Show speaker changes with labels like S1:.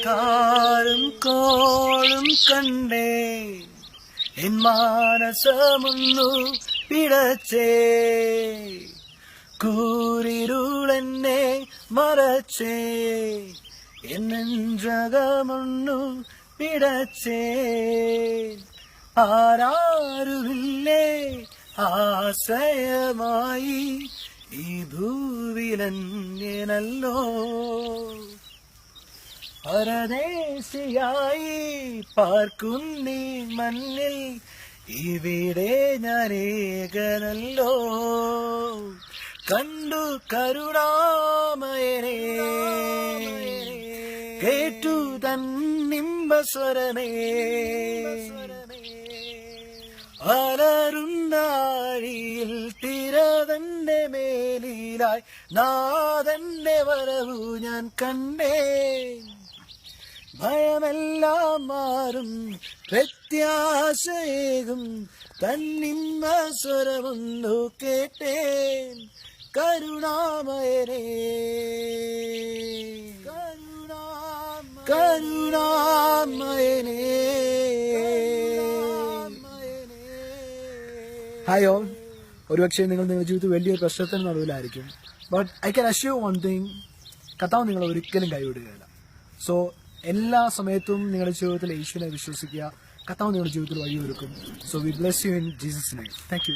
S1: കാലും കോളും കണ്ടേ എൻ മാനസമൊന്നു പിടച്ചേ കൂരിരുളെന്നെ മറച്ചേ എൻ നെഞ്ചകമൊന്നു പിടച്ചേ ആരാരുമില്ലേ ആശ്രയമായി ഈ ഭൂവിലന്യനല്ലോ പരദേശിയായി പാർക്കുന്നീ മണ്ണിൽ ഇവിടെ ഞാൻ ഏകനല്ലോ കണ്ടു കരുണാമയനെ കേട്ടു തന്നിമ്പസ്വരമേ അലറുന്നാഴിയിൽ തിരതന്റെ മേലിലായി നാഥന്റെ വരവു ഞാൻ കണ്ടേ ഭയമെല്ലാം മാറും പ്രത്യാശയേകും തന്നിമ്പ സ്വരമൊന്നു കേട്ടേൻ കരുണാമയനേ കരുണാമയനേ.
S2: ഹായ് ഓൾ, ഒരുപക്ഷെ നിങ്ങളുടെ ജീവിതത്തിൽ വലിയൊരു പ്രശ്നത്തിന് നടുവിലായിരിക്കും. But I can assure one thing, കർത്താവ് നിങ്ങളെ ഒരിക്കലും കൈവിടുകയില്ല. സോ എല്ലാ സമയത്തും നിങ്ങളുടെ ജീവിതത്തിൽ യേശുവിനെ വിശ്വസിക്കുക. കർത്താവ് നിങ്ങളുടെ ജീവിതത്തിൽ വഴിയൊരുക്കും. So we bless you in Jesus name. Thank you.